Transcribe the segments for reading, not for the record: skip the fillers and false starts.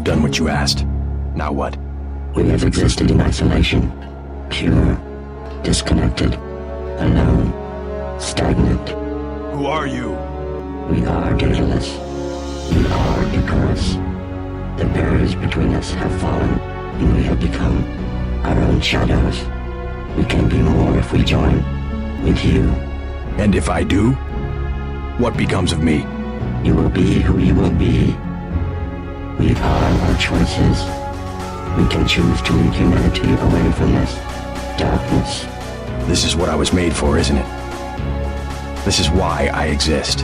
done what you asked. Now what? We have existed in isolation, pure, disconnected, alone, stagnant. Who are you? We are dataless. We are Icarus. The barriers between us have fallen, and we have become our own shadows. We can be more if we join with you. And if I do, what becomes of me? You will be who you will be. We are our choices. We can choose to lead humanity away from this darkness. This is what I was made for, isn't it? This is why I exist.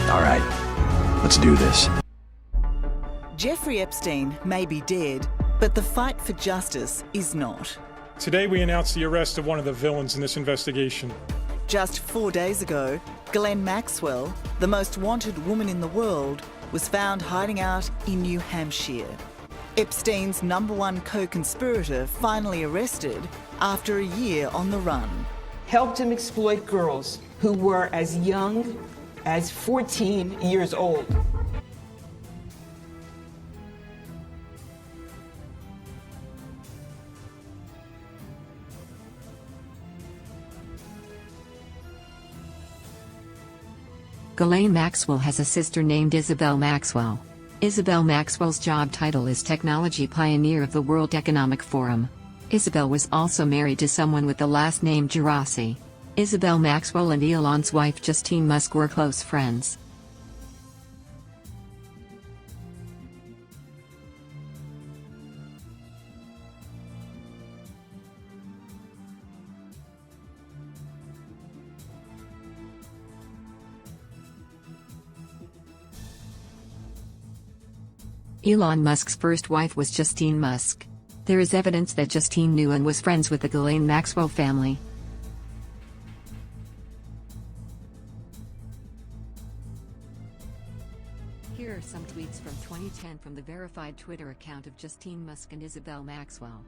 All right, let's do this. Jeffrey Epstein may be dead, but the fight for justice is not. Today we announced the arrest of one of the villains in this investigation. Just 4 days ago, Ghislaine Maxwell, the most wanted woman in the world, was found hiding out in New Hampshire. Epstein's #1 co-conspirator finally arrested after a year on the run. Helped him exploit girls who were as young as 14 years old. Ghislaine Maxwell has a sister named Isabel Maxwell. Isabel Maxwell's job title is Technology Pioneer of the World Economic Forum. Isabel was also married to someone with the last name Gerasi. Isabel Maxwell and Elon's wife Justine Musk were close friends. Elon Musk's first wife was Justine Musk. There is evidence that Justine knew and was friends with the Ghislaine Maxwell family. Here are some tweets from 2010 from the verified Twitter account of Justine Musk and Isabel Maxwell.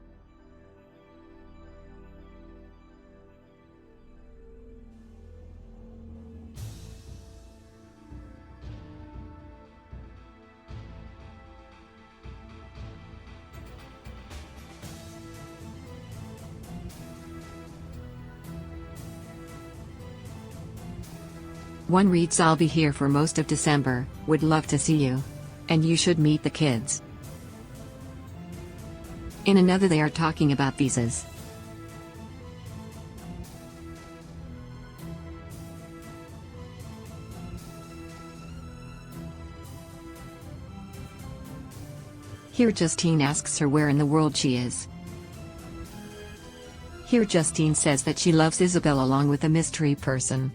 One reads, "I'll be here for most of December, would love to see you. And you should meet the kids." In another, they are talking about visas. Here Justine asks her where in the world she is. Here Justine says that she loves Isabel along with a mystery person.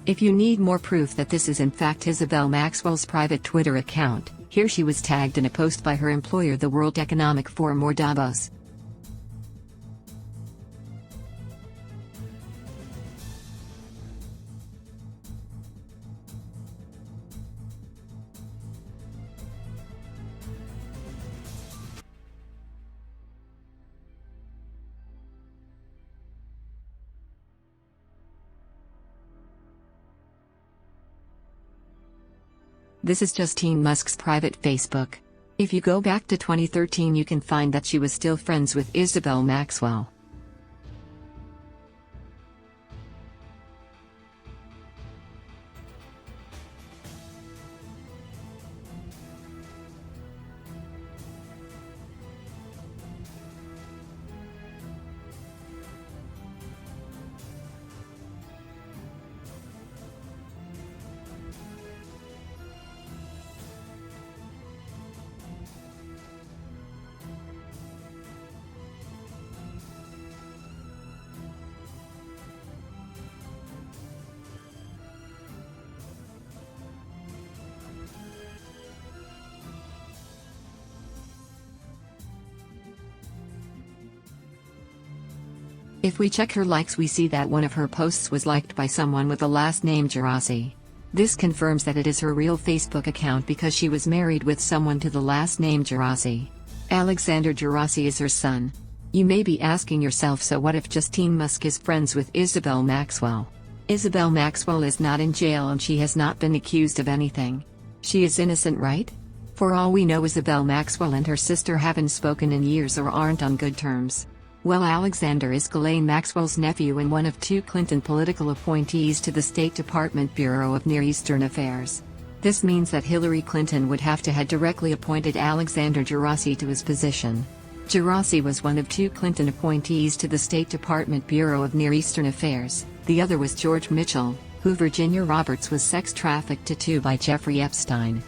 If you need more proof that this is in fact Isabel Maxwell's private Twitter account, here she was tagged in a post by her employer, the World Economic Forum or Davos. This is Justine Musk's private Facebook. If you go back to 2013, you can find that she was still friends with Isabel Maxwell. If we check her likes, we see that one of her posts was liked by someone with the last name Gerasi. This confirms that it is her real Facebook account because she was married with someone to the last name Gerasi. Alexander Gerasi is her son. You may be asking yourself, so what if Justine Musk is friends with Isabel Maxwell? Isabel Maxwell is not in jail and she has not been accused of anything. She is innocent, right? For all we know, Isabel Maxwell and her sister haven't spoken in years or aren't on good terms. Well, Alexander is Ghislaine Maxwell's nephew and one of 2 Clinton political appointees to the State Department Bureau of Near Eastern Affairs. This means that Hillary Clinton would have to have directly appointed Alexander Gerasi to his position. Gerasi was one of 2 Clinton appointees to the State Department Bureau of Near Eastern Affairs. The other was George Mitchell, who Virginia Roberts was sex trafficked to by Jeffrey Epstein.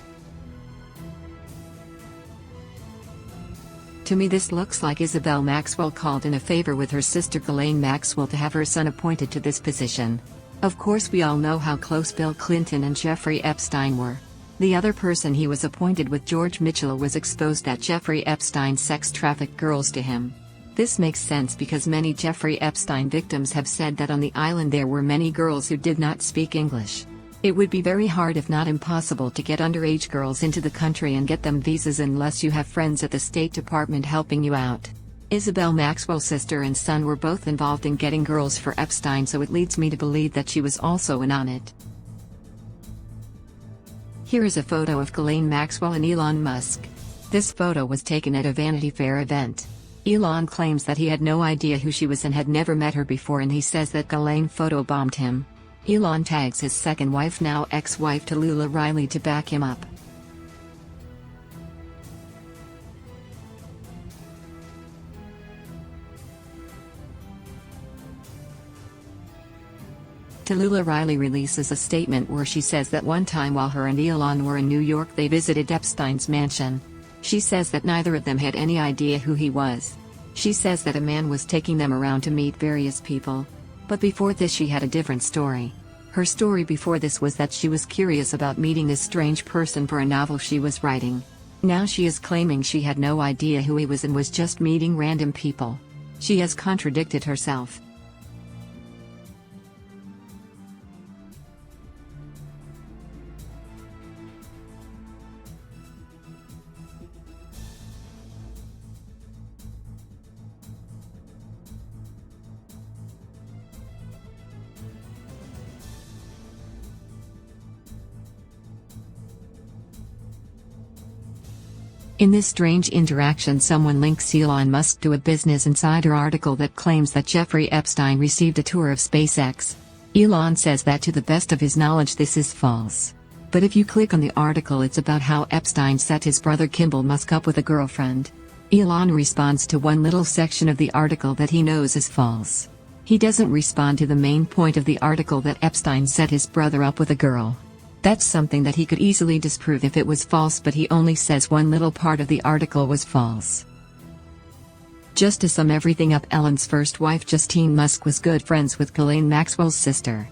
To me, this looks like Isabel Maxwell called in a favor with her sister Ghislaine Maxwell to have her son appointed to this position. Of course, we all know how close Bill Clinton and Jeffrey Epstein were. The other person he was appointed with, George Mitchell, was exposed that Jeffrey Epstein sex trafficked girls to him. This makes sense because many Jeffrey Epstein victims have said that on the island there were many girls who did not speak English. It would be very hard, if not impossible, to get underage girls into the country and get them visas unless you have friends at the State Department helping you out. Isabel Maxwell's sister and son were both involved in getting girls for Epstein, so it leads me to believe that she was also in on it. Here is a photo of Ghislaine Maxwell and Elon Musk. This photo was taken at a Vanity Fair event. Elon claims that he had no idea who she was and had never met her before, and he says that Ghislaine photobombed him. Elon tags his second wife, now ex-wife, Tallulah Riley, to back him up. Tallulah Riley releases a statement where she says that one time while her and Elon were in New York, they visited Epstein's mansion. She says that neither of them had any idea who he was. She says that a man was taking them around to meet various people. But before this, she had a different story. Her story before this was that she was curious about meeting this strange person for a novel she was writing. Now she is claiming she had no idea who he was and was just meeting random people. She has contradicted herself. In this strange interaction, someone links Elon Musk to a Business Insider article that claims that Jeffrey Epstein received a tour of SpaceX. Elon says that to the best of his knowledge this is false. But if you click on the article, it's about how Epstein set his brother Kimball Musk up with a girlfriend. Elon responds to one little section of the article that he knows is false. He doesn't respond to the main point of the article, that Epstein set his brother up with a girl. That's something that he could easily disprove if it was false, but he only says one little part of the article was false. Just to sum everything up, Elon's first wife Justine Musk was good friends with Ghislaine Maxwell's sister.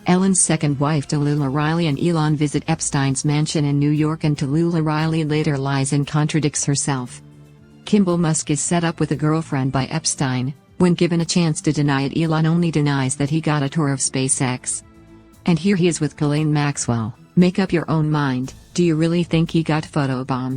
Elon's second wife Tallulah Riley and Elon visit Epstein's mansion in New York, and Tallulah Riley later lies and contradicts herself. Kimball Musk is set up with a girlfriend by Epstein. When given a chance to deny it, Elon only denies that he got a tour of SpaceX. And here he is with Ghislaine Maxwell. Make up your own mind. Do you really think he got photobombed?